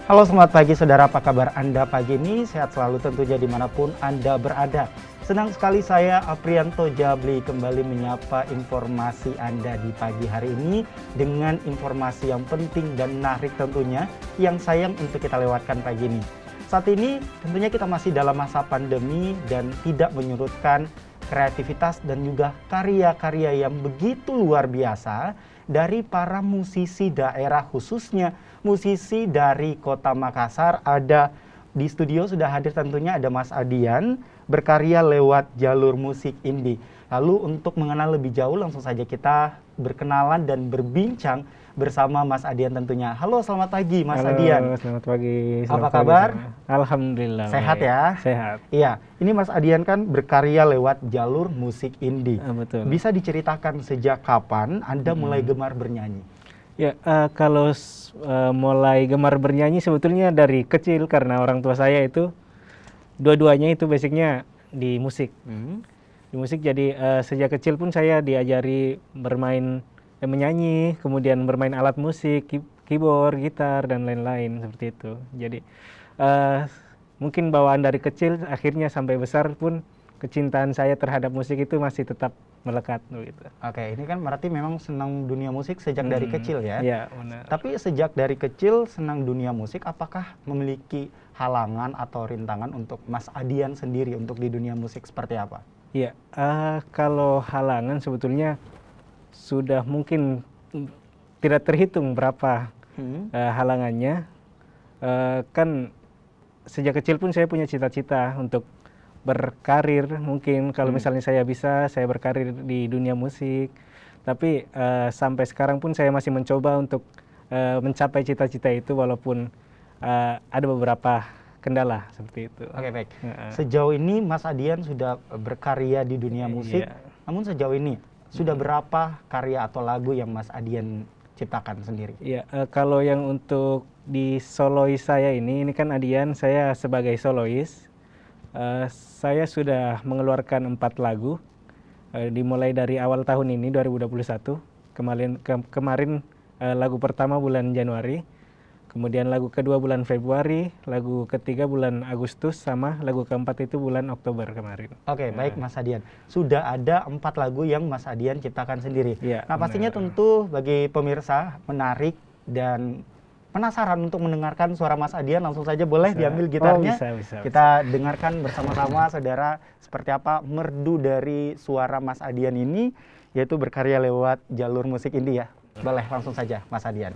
Halo, selamat pagi saudara, apa kabar Anda pagi ini? Sehat selalu tentunya dimanapun Anda berada. Senang sekali saya Aprianto Jabli kembali menyapa informasi Anda di pagi hari ini dengan informasi yang penting dan menarik tentunya yang sayang untuk kita lewatkan pagi ini. Saat ini tentunya kita masih dalam masa pandemi dan tidak menyurutkan kreativitas dan juga karya-karya yang begitu luar biasa dari para musisi daerah, khususnya musisi dari Kota Makassar. Ada di studio sudah hadir tentunya ada Mas Adian, berkarya lewat jalur musik indie. Lalu untuk mengenal lebih jauh langsung saja kita berkenalan dan berbincang bersama Mas Adian tentunya. Halo, selamat pagi Mas Adian. Halo, selamat pagi. Apa kabar? Alhamdulillah. Sehat baik. ya? Sehat. Iya, ini Mas Adian kan berkarya lewat jalur musik indie. Betul. Bisa diceritakan sejak kapan Anda mulai gemar bernyanyi? Ya, kalau mulai gemar bernyanyi sebetulnya dari kecil karena orang tua saya itu dua-duanya itu basicnya di musik. Di musik, jadi sejak kecil pun saya diajari bermain menyanyi, kemudian bermain alat musik, keyboard, gitar dan lain-lain seperti itu. Jadi mungkin bawaan dari kecil akhirnya sampai besar pun kecintaan saya terhadap musik itu masih tetap melekat gitu. Oke, ini kan berarti memang senang dunia musik sejak dari kecil ya? Iya, benar. Tapi sejak dari kecil senang dunia musik, apakah memiliki halangan atau rintangan untuk Mas Adian sendiri untuk di dunia musik seperti apa? Iya, kalau halangan sebetulnya sudah mungkin tidak terhitung berapa halangannya. Kan sejak kecil pun saya punya cita-cita untuk berkarir, mungkin kalau misalnya saya bisa, saya berkarir di dunia musik. Tapi sampai sekarang pun saya masih mencoba untuk mencapai cita-cita itu walaupun ada beberapa kendala seperti itu. Oke, baik. Sejauh ini Mas Adian sudah berkarya di dunia musik, namun sejauh ini sudah berapa karya atau lagu yang Mas Adian ciptakan sendiri? Iya, kalau yang untuk di solois saya ini kan Adian, saya sebagai solois, saya sudah mengeluarkan 4 lagu, dimulai dari awal tahun ini 2021. Kemarin lagu pertama bulan Januari, kemudian lagu kedua bulan Februari, lagu ketiga bulan Agustus, sama lagu keempat itu bulan Oktober kemarin. Oke, baik Mas Adian. Sudah ada 4 lagu yang Mas Adian ciptakan sendiri. Ya, nah, pastinya tentu bagi pemirsa menarik dan penasaran untuk mendengarkan suara Mas Adian. Langsung saja boleh diambil gitarnya. Bisa. Kita dengarkan bersama-sama saudara seperti apa merdu dari suara Mas Adian ini, yaitu berkarya lewat jalur musik indie ya. Boleh langsung saja Mas Adian.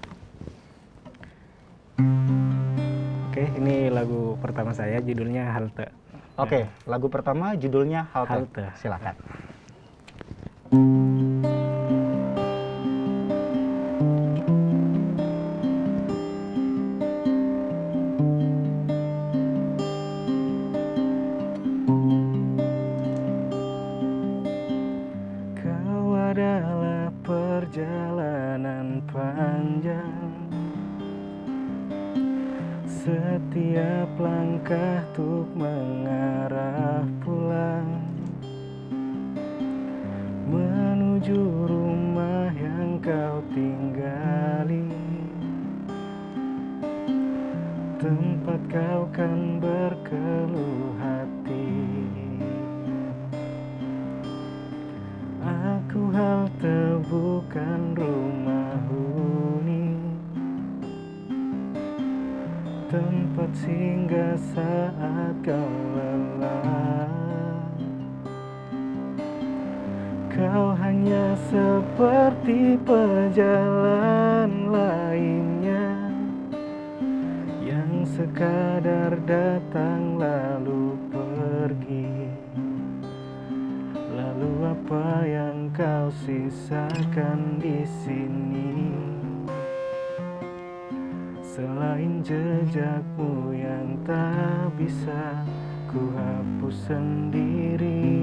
Oke, ini lagu pertama saya, judulnya Halte. Oke, lagu pertama judulnya Halte. Halte. Silakan. Kau adalah perjalanan panjang, setiap langkah tuk mengarah pulang, menuju rumah yang kau tinggali, tempat kau kan berkeluh hati. Aku halte bukan rumah huni, tempat singgah saat kau lelah. Kau hanya seperti pejalan lainnya yang sekadar datang lalu pergi. Lalu apa yang kau sisakan di sini selain jejakmu yang tak bisa ku hapus sendiri?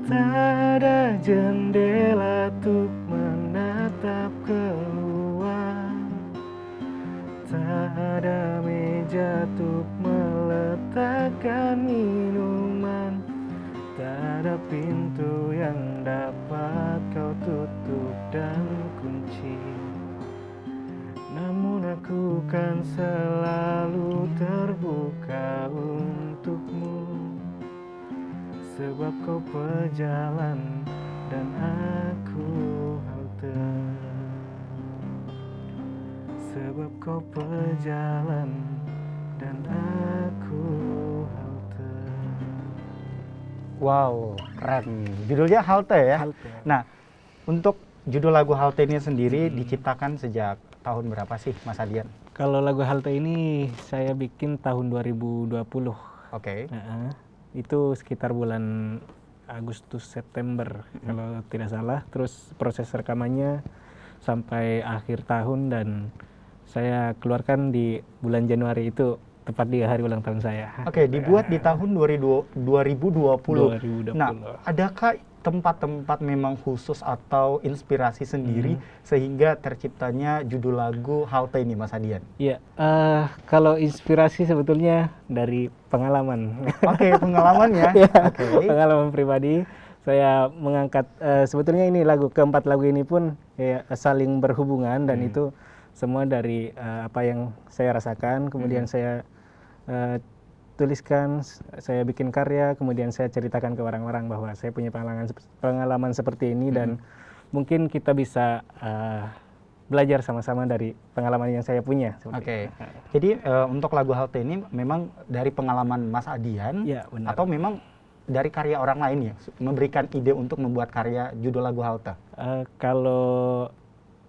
Tak ada jendela untuk menatap keluar, tak ada meja untuk meletakkan minuman, tak ada pintu yang dapat kau tutup dan kunci. Namun aku kan selalu terbuka untukmu, sebab kau pejalan dan aku halte. Sebab kau pejalan dan aku halte. Wow, keren. Judulnya Halte ya. Halte. Nah, untuk judul lagu Halte ini sendiri diciptakan sejak tahun berapa sih, Mas Adian? Kalau lagu Halte ini saya bikin tahun 2020. Oke. Itu sekitar bulan Agustus September kalau tidak salah. Terus proses rekamannya sampai akhir tahun dan saya keluarkan di bulan Januari, itu tepat di hari ulang tahun saya. Oke, dibuat di tahun 2020. 2020. Nah, adakah tempat-tempat memang khusus atau inspirasi sendiri sehingga terciptanya judul lagu Halte ini, Mas Adian? Iya, kalau inspirasi sebetulnya dari pengalaman. Oke, pengalaman ya. Oke. Pengalaman pribadi. Saya mengangkat, sebetulnya ini keempat lagu ini pun ya, saling berhubungan dan itu semua dari apa yang saya rasakan, kemudian saya tuliskan, saya bikin karya, kemudian saya ceritakan ke orang-orang bahwa saya punya pengalaman seperti ini dan mungkin kita bisa belajar sama-sama dari pengalaman yang saya punya. Oke. Jadi untuk lagu Halte ini memang dari pengalaman Mas Adian Ya, benar. atau memang dari karya orang lain ya, memberikan ide untuk membuat karya judul lagu Halte? Kalau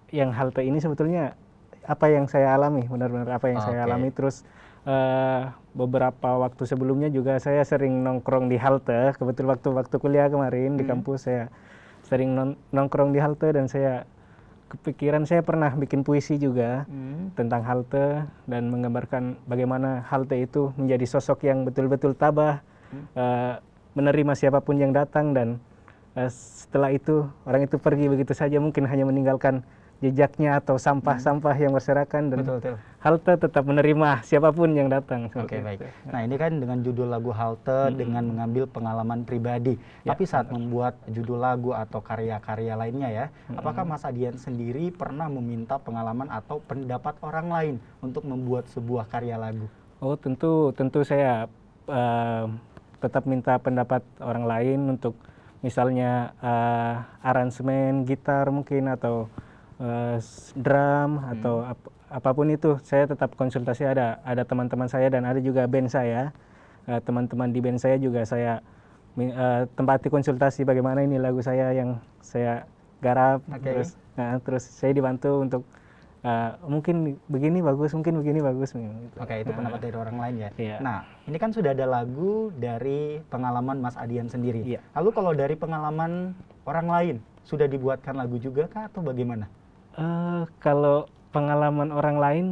yang Halte ini sebetulnya apa yang saya alami, benar-benar apa yang saya alami. Terus beberapa waktu sebelumnya juga saya sering nongkrong di halte. Kebetulan waktu kuliah kemarin di kampus saya sering nongkrong di halte dan saya kepikiran, saya pernah bikin puisi juga tentang halte dan menggambarkan bagaimana halte itu menjadi sosok yang betul-betul tabah, menerima siapapun yang datang dan setelah itu orang itu pergi begitu saja, mungkin hanya meninggalkan jejaknya atau sampah-sampah yang berserakan dan halte tetap menerima siapapun yang datang. Oke, baik. Nah, ini kan dengan judul lagu Halte dengan mengambil pengalaman pribadi. Tapi saat membuat judul lagu atau karya-karya lainnya ya, apakah Mas Adian sendiri pernah meminta pengalaman atau pendapat orang lain untuk membuat sebuah karya lagu? Oh, tentu saya tetap minta pendapat orang lain untuk misalnya aransemen gitar mungkin atau drum atau apapun itu, saya tetap konsultasi. Ada teman-teman saya dan ada juga band saya, teman-teman di band saya juga saya tempati konsultasi bagaimana ini lagu saya yang saya garap. Terus saya dibantu untuk mungkin begini bagus, mungkin begini bagus. Oke, itu pendapat dari orang lain ya. Iya. Nah, ini kan sudah ada lagu dari pengalaman Mas Adian sendiri. Iya. Lalu kalau dari pengalaman orang lain, sudah dibuatkan lagu juga kah atau bagaimana? Kalau pengalaman orang lain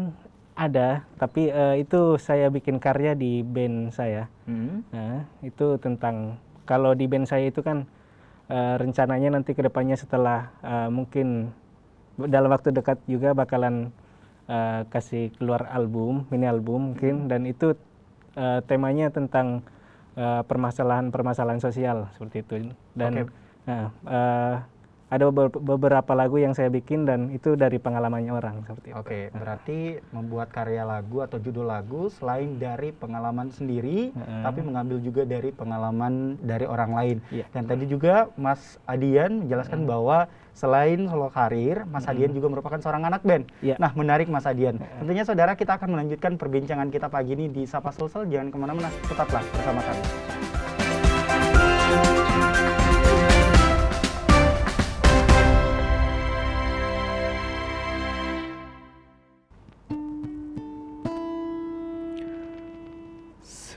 ada, tapi itu saya bikin karya di band saya. Nah, itu tentang, kalau di band saya itu kan rencananya nanti ke depannya setelah mungkin dalam waktu dekat juga bakalan kasih keluar mini album mungkin, dan itu temanya tentang permasalahan-permasalahan sosial seperti itu. Dan ada beberapa lagu yang saya bikin dan itu dari pengalamannya orang seperti itu. Oke, berarti membuat karya lagu atau judul lagu selain dari pengalaman sendiri, tapi mengambil juga dari pengalaman dari orang lain. Dan tadi juga Mas Adian menjelaskan bahwa selain solo karir, Mas Adian juga merupakan seorang anak band. Nah, menarik Mas Adian. Tentunya saudara, kita akan melanjutkan perbincangan kita pagi ini di Sapa Sulsel. Jangan kemana-mana, tetaplah bersama kami.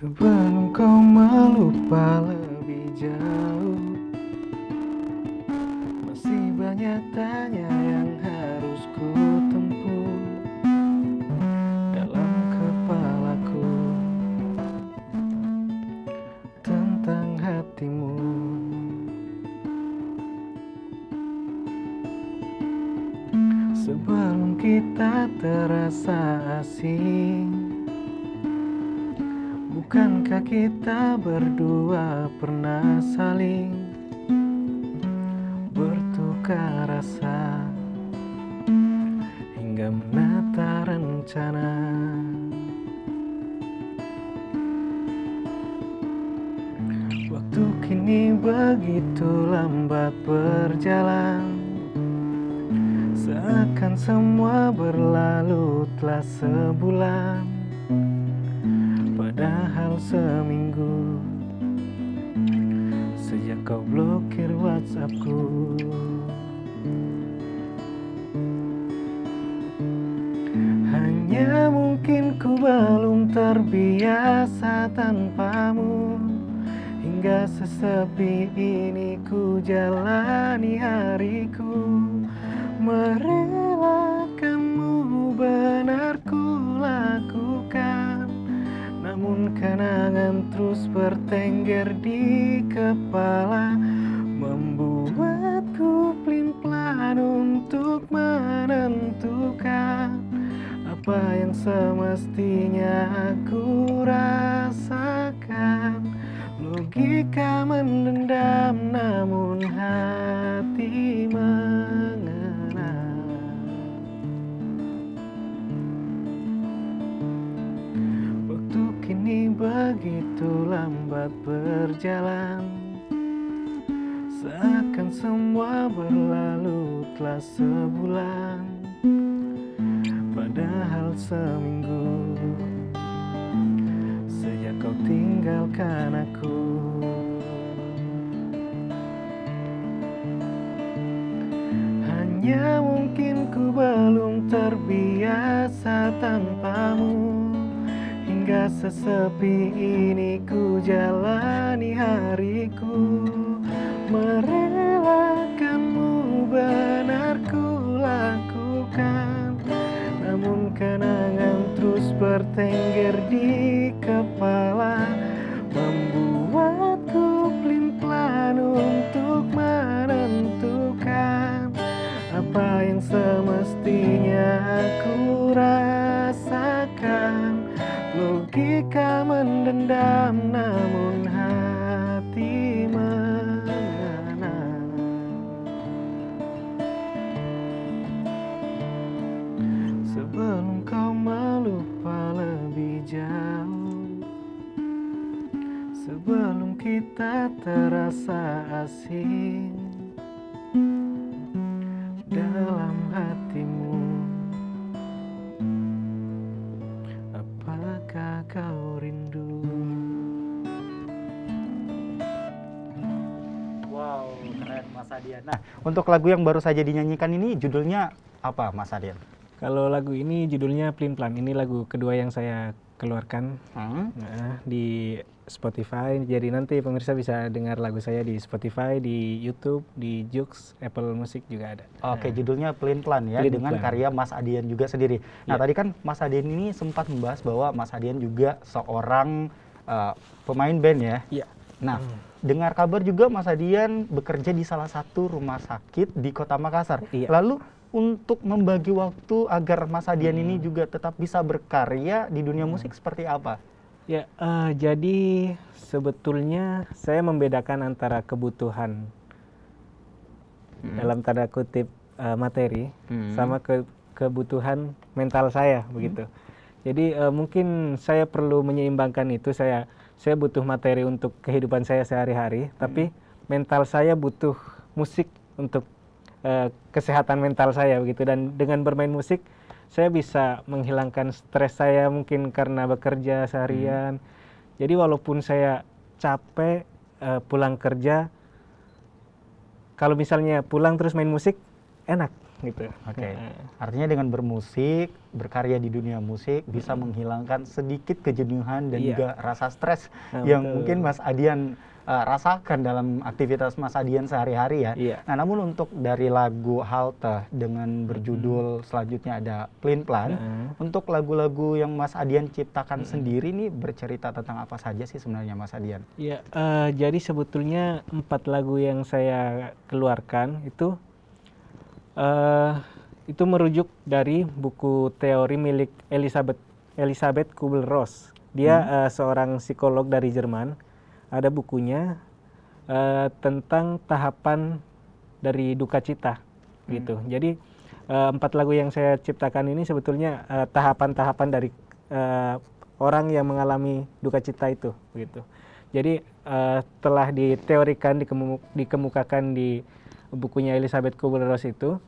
Sebelum kau melupa lebih jauh, masih banyak tanya yang harus ku tempuh dalam kepalaku tentang hatimu. Sebelum kita terasa asing, bukankah kita berdua pernah saling bertukar membuka rasa hingga menata rencana. Waktu kini begitu lambat berjalan, seakan semua berlalu telah sebulan, padahal seminggu sejak kau blokir WhatsAppku. Hanya mungkin ku belum terbiasa tanpamu, hingga sesepi ini ku jalani hariku. Merelakanmu benar ku lakukan, namun kenangan terus bertengger di kepala, membuatku pelin-pelan untuk menentukan apa yang semestinya aku rasakan. Logika mendendam namun hati mengenang. Waktu kini begitu lambat berjalan, seakan semua berlalu telah sebulan, padahal seminggu sejak kau tinggalkan aku. Hanya mungkin ku belum terbiasa tanpamu, hingga sesepi ini ku jalani hariku. Merelakanmu benar ku lakukan, namun kenangan terus bertengger di kepala, membuatku pelin-pelan untuk menentukan apa yang semestinya aku rasakan. Logika mendendam namun hati mengenang. Sebelum kau melupa lebih jauh, sebelum kita terasa asing dalam hatimu, apakah kau rindu? Wow, keren Mas Adian. Nah, untuk lagu yang baru saja dinyanyikan ini judulnya apa Mas Adian? Kalau lagu ini judulnya Pelin Pelan. Ini lagu kedua yang saya keluarkan di Spotify. Jadi nanti pemirsa bisa dengar lagu saya di Spotify, di YouTube, di Joox, Apple Music juga ada. Oke, judulnya Pelin Pelan ya, Pelin dengan Pelan. karya Mas Adian juga sendiri. Nah, Iya. tadi kan Mas Adian ini sempat membahas bahwa Mas Adian juga seorang pemain band ya. Iya. Nah, dengar kabar juga Mas Adian bekerja di salah satu rumah sakit di Kota Makassar. Iya. Lalu untuk membagi waktu agar Mas Adian ini juga tetap bisa berkarya di dunia musik seperti apa? Ya, jadi sebetulnya saya membedakan antara kebutuhan dalam tanda kutip materi sama kebutuhan mental saya begitu. Jadi mungkin saya perlu menyeimbangkan itu. Saya butuh materi untuk kehidupan saya sehari-hari, tapi mental saya butuh musik untuk kesehatan mental saya begitu. Dan dengan bermain musik saya bisa menghilangkan stres saya mungkin karena bekerja seharian. Jadi walaupun saya capek pulang kerja, kalau misalnya pulang terus main musik enak gitu. Oke. Artinya dengan bermusik, berkarya di dunia musik bisa menghilangkan sedikit kejenuhan dan Iya. juga rasa stres Nah, yang betul. mungkin Mas Adian rasakan dalam aktivitas Mas Adian sehari-hari ya. Iya. Nah, namun untuk dari lagu Halte dengan berjudul selanjutnya ada Pelin Pelan, untuk lagu-lagu yang Mas Adian ciptakan sendiri nih bercerita tentang apa saja sih sebenarnya Mas Adian? Ya, jadi sebetulnya 4 lagu yang saya keluarkan itu merujuk dari buku teori milik Elisabeth Kubler-Ross. Dia seorang psikolog dari Jerman. Ada bukunya tentang tahapan dari duka cita gitu. Jadi 4 lagu yang saya ciptakan ini sebetulnya tahapan-tahapan dari orang yang mengalami duka cita itu gitu. Jadi telah diteorikan, dikemukakan di bukunya Elizabeth Kubler-Ross itu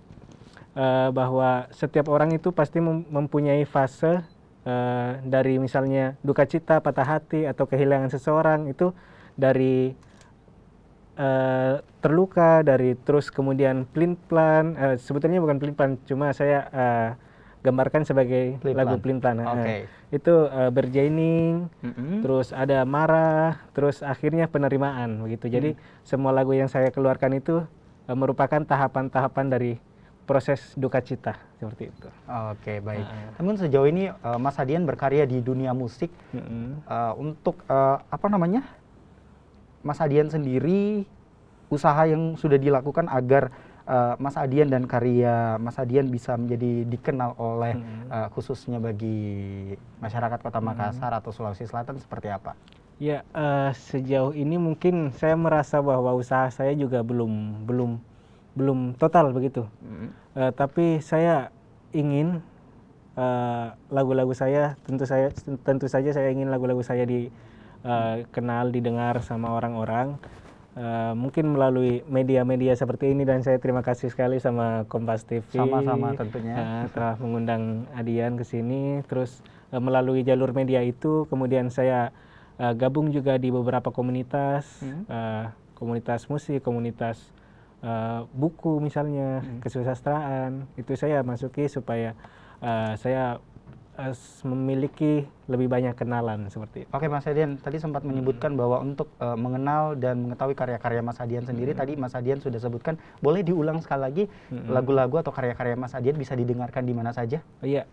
bahwa setiap orang itu pasti mempunyai fase dari misalnya duka cita, patah hati atau kehilangan seseorang itu dari terluka, dari terus kemudian pelin-pelan, sebetulnya bukan pelin-pelan, cuma saya gambarkan sebagai lagu pelin-pelan. Itu berjaining, terus ada marah, terus akhirnya penerimaan begitu. Jadi semua lagu yang saya keluarkan itu merupakan tahapan-tahapan dari proses duka cita seperti itu. Oke, baik. Namun sejauh ini Mas Hadian berkarya di dunia musik. Untuk apa namanya? Mas Hadian sendiri, usaha yang sudah dilakukan agar Mas Hadian dan karya Mas Hadian bisa menjadi dikenal oleh khususnya bagi masyarakat Kota Makassar atau Sulawesi Selatan seperti apa? Ya, sejauh ini mungkin saya merasa bahwa usaha saya juga belum total begitu. Tapi saya ingin lagu-lagu saya, tentu saja saya ingin lagu-lagu saya dikenal, didengar sama orang-orang. Mungkin melalui media-media seperti ini, dan saya terima kasih sekali sama Kompas TV. Sama-sama tentunya. Telah mengundang Hadian ke sini. Terus melalui jalur media itu kemudian saya gabung juga di beberapa komunitas, komunitas musik, komunitas buku misalnya, kesusastraan. Itu saya masuki supaya saya memiliki lebih banyak kenalan seperti itu. Oke, Mas Hadian, tadi sempat menyebutkan bahwa untuk mengenal dan mengetahui karya-karya Mas Hadian sendiri, tadi Mas Hadian sudah sebutkan, boleh diulang sekali lagi lagu-lagu atau karya-karya Mas Hadian bisa didengarkan di mana saja? Iya,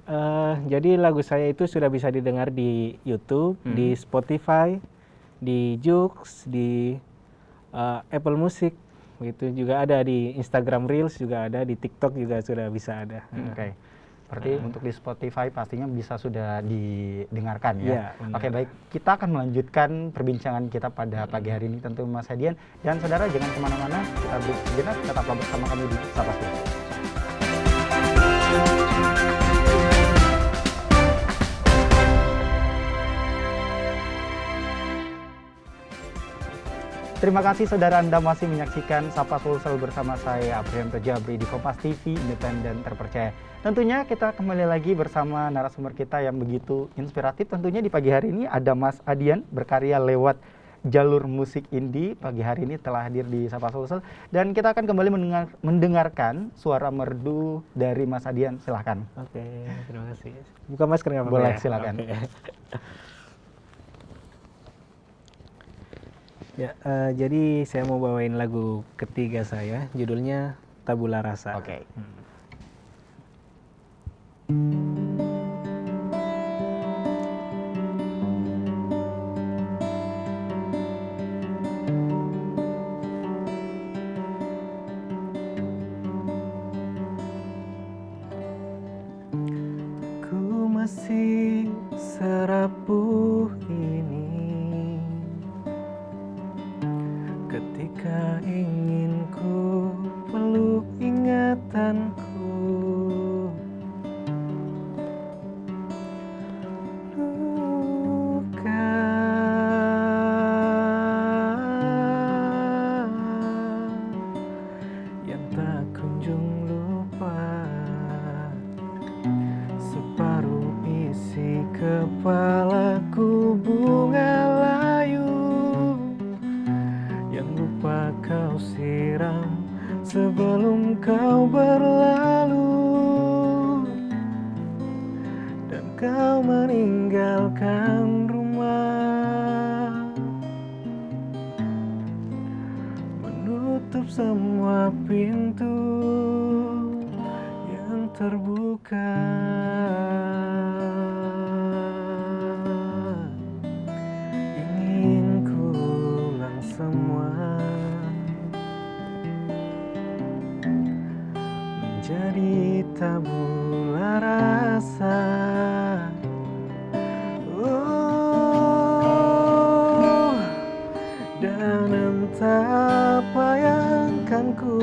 jadi lagu saya itu sudah bisa didengar di YouTube, di Spotify, di Joox, di Apple Music, begitu juga ada di Instagram Reels, juga ada di TikTok juga sudah bisa ada. Oke. Berarti untuk di Spotify pastinya bisa sudah didengarkan ya. Oke, baik. Kita akan melanjutkan perbincangan kita pada pagi hari ini tentu Mas Hadian. Dan saudara jangan kemana-mana, kita break sejenak, tetaplah bersama kami di Sapa Suluh. Terima kasih saudara, Anda masih menyaksikan Sapa Sulsel bersama saya Aprianto Jabri di Kompas TV, independen terpercaya. Tentunya kita kembali lagi bersama narasumber kita yang begitu inspiratif. Tentunya di pagi hari ini ada Mas Hadian, berkarya lewat jalur musik indie. Pagi hari ini telah hadir di Sapa Sulsel dan kita akan kembali mendengarkan suara merdu dari Mas Hadian. Silahkan. Oke, terima kasih. Buka masker nggak apa-apa? Boleh, ya? silakan. Ya, jadi saya mau bawain lagu ketiga saya, judulnya Tabula Rasa. Oke. Ku masih serapuh ini ketika ingin ku peluk ingatanku, luka yang tak kunjung lupa, separuh isi kepalaku bunga layu yang lupa kau siram sebelum kau berlalu, dan kau meninggalkan rumah, menutup semua pintu yang terbuka. Ingin ku ulang semua menjadi tabula rasa. Oh, dan entah apa yang kan ku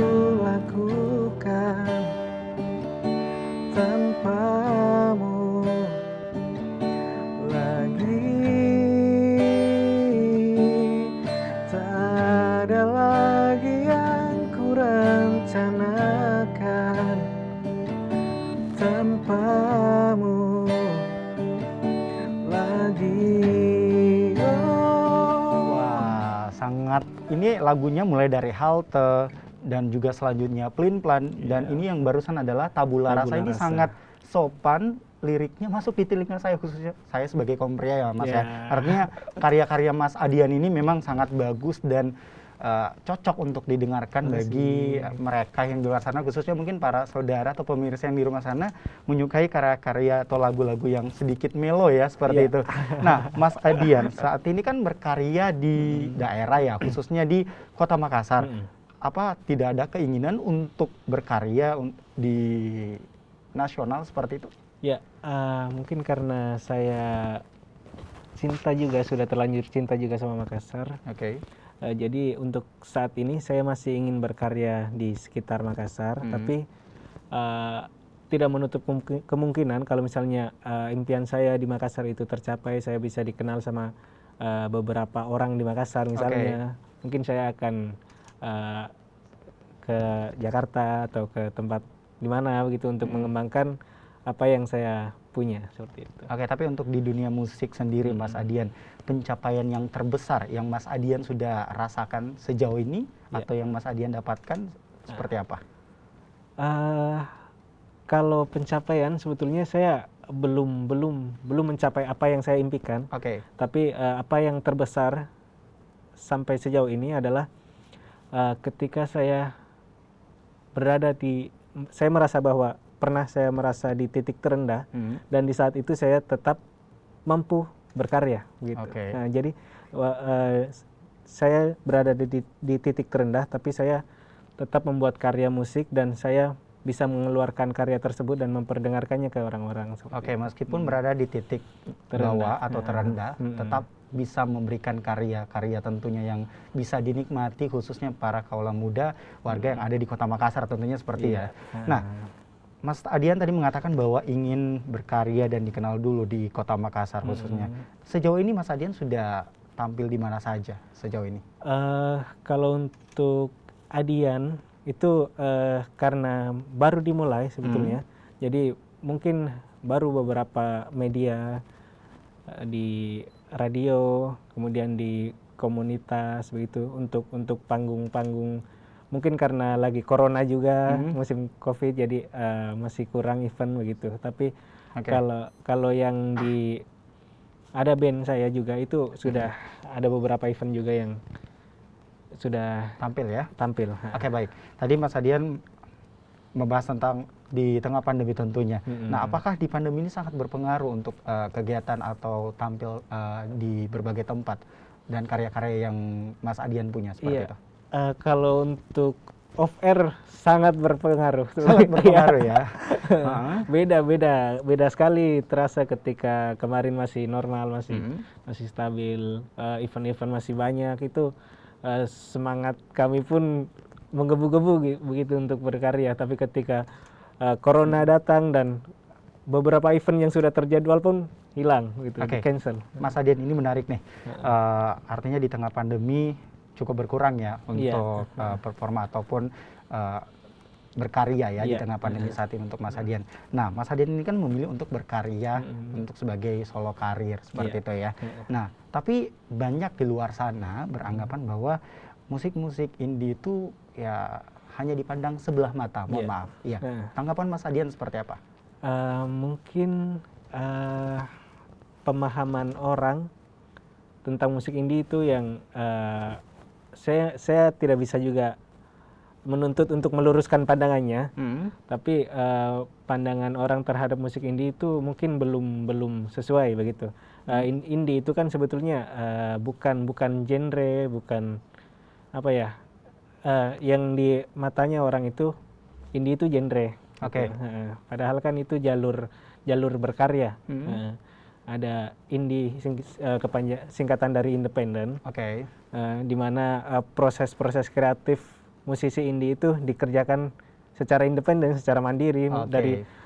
sangat, ini lagunya mulai dari Halte dan juga selanjutnya Pelin Pelan, dan ini yang barusan adalah Tabula Rasa. Ini sangat sopan, liriknya masuk di telinga saya, khususnya saya sebagai kaum pria ya Mas ya. Artinya karya-karya Mas Adian ini memang sangat bagus dan cocok untuk didengarkan bagi mereka yang di luar sana, khususnya mungkin para saudara atau pemirsa yang di rumah sana menyukai karya-karya atau lagu-lagu yang sedikit melo ya, seperti itu. Nah, Mas Adian saat ini kan berkarya di daerah ya, khususnya di Kota Makassar. Apa tidak ada keinginan untuk berkarya di nasional seperti itu? Ya, mungkin karena saya sudah terlanjur cinta juga sama Makassar. Oke. Jadi untuk saat ini saya masih ingin berkarya di sekitar Makassar, tapi tidak menutup kemungkinan kalau misalnya impian saya di Makassar itu tercapai, saya bisa dikenal sama beberapa orang di Makassar misalnya. Mungkin saya akan ke Jakarta atau ke tempat di mana begitu untuk mengembangkan apa yang saya punya, seperti itu. Oke, tapi untuk di dunia musik sendiri Mas Adian, pencapaian yang terbesar yang Mas Adian sudah rasakan sejauh ini atau yang Mas Adian dapatkan seperti apa? Kalau pencapaian sebetulnya saya belum mencapai apa yang saya impikan. Oke. Tapi apa yang terbesar sampai sejauh ini adalah ketika saya saya merasa bahwa pernah saya merasa di titik terendah, dan di saat itu saya tetap mampu berkarya gitu. Nah, jadi saya berada di titik terendah, tapi saya tetap membuat karya musik dan saya bisa mengeluarkan karya tersebut dan memperdengarkannya ke orang-orang. Oke, meskipun berada di titik bawah atau terendah, tetap bisa memberikan karya-karya tentunya yang bisa dinikmati khususnya para kaula muda, warga yang ada di Kota Makassar tentunya seperti ya. Nah, Mas Adian tadi mengatakan bahwa ingin berkarya dan dikenal dulu di Kota Makassar khususnya. Sejauh ini Mas Adian sudah tampil di mana saja sejauh ini? Kalau untuk Adian itu karena baru dimulai sebetulnya, jadi mungkin baru beberapa media di radio, kemudian di komunitas begitu untuk panggung-panggung. Mungkin karena lagi corona juga, musim COVID, jadi masih kurang event begitu. Tapi kalau yang ada band saya juga itu sudah ada beberapa event juga yang sudah tampil ya? Tampil. Oke, baik. Tadi Mas Adian membahas tentang di tengah pandemi tentunya. Nah, apakah di pandemi ini sangat berpengaruh untuk kegiatan atau tampil di berbagai tempat dan karya-karya yang Mas Adian punya seperti itu? Kalau untuk off air sangat berpengaruh. Sangat berpengaruh ya. Beda sekali terasa ketika kemarin masih normal, masih stabil, event-event masih banyak, itu semangat kami pun menggebu-gebu begitu untuk berkarya. Tapi ketika corona datang dan beberapa event yang sudah terjadwal pun hilang gitu, cancel. Mas Adian, ini menarik nih. Artinya di tengah pandemi cukup berkurang ya untuk performa ataupun berkarya ya di tengah pandemi saat ini untuk Mas Adian. Nah, Mas Adian ini kan memilih untuk berkarya untuk sebagai solo karir seperti itu ya. Nah, tapi banyak di luar sana beranggapan bahwa musik-musik indie itu ya hanya dipandang sebelah mata. Mohon maaf. Iya. Tanggapan Mas Adian seperti apa? Mungkin pemahaman orang tentang musik indie itu yang saya tidak bisa juga menuntut untuk meluruskan pandangannya, tapi pandangan orang terhadap musik indie itu mungkin belum sesuai begitu. Indie itu kan sebetulnya bukan genre, bukan apa ya, yang di matanya orang itu indie itu genre. Oke. Padahal kan itu jalur berkarya. Ada indie, singkatan dari independen. Di mana proses-proses kreatif musisi indie itu dikerjakan secara independen, secara mandiri,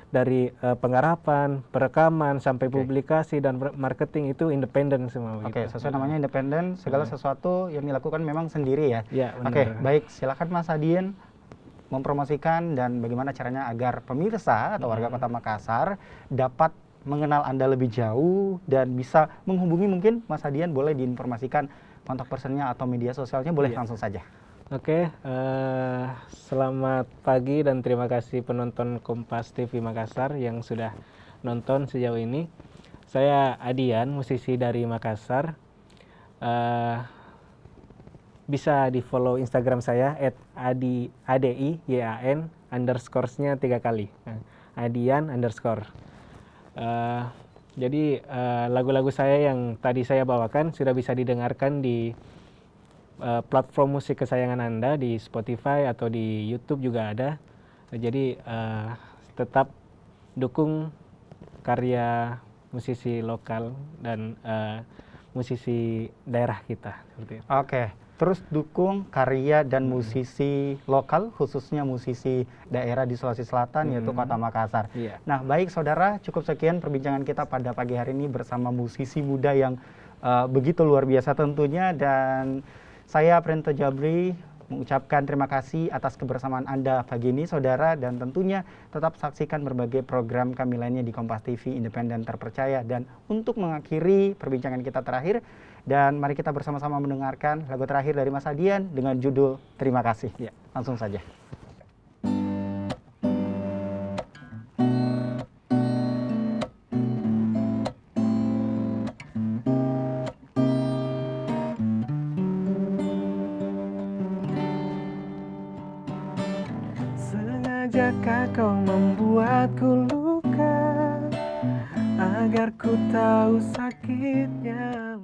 dari penggarapan, perekaman sampai publikasi dan marketing itu independen semua. Sesuai namanya independen, segala sesuatu yang dilakukan memang sendiri ya. Benar. Baik, silakan Mas Adian mempromosikan dan bagaimana caranya agar pemirsa atau warga Kota Makassar dapat mengenal Anda lebih jauh dan bisa menghubungi, mungkin Mas Hadian boleh diinformasikan kontak personnya atau media sosialnya, boleh langsung saja. Oke, selamat pagi dan terima kasih penonton Kompas TV Makassar yang sudah nonton sejauh ini. Saya Adian, musisi dari Makassar. Bisa di follow Instagram saya @adiyan underscore-nya 3 kali. Adian underscore. Jadi lagu-lagu saya yang tadi saya bawakan sudah bisa didengarkan di platform musik kesayangan Anda, di Spotify atau di YouTube juga ada. Jadi tetap dukung karya musisi lokal dan musisi daerah kita. Seperti itu. Oke, terus dukung karya dan musisi lokal, khususnya musisi daerah di Sulawesi Selatan, yaitu Kota Makassar. Iya. Nah, baik saudara, cukup sekian perbincangan kita pada pagi hari ini bersama musisi muda yang begitu luar biasa tentunya. Dan saya Prianto Jabli mengucapkan terima kasih atas kebersamaan Anda pagi ini, saudara, dan tentunya tetap saksikan berbagai program kami lainnya di Kompas TV, independen terpercaya. Dan untuk mengakhiri perbincangan kita terakhir, dan mari kita bersama-sama mendengarkan lagu terakhir dari Mas Hadian dengan judul Terima Kasih. Ya, langsung saja. Sengajakah kau membuatku luka agar ku tahu sakitnya?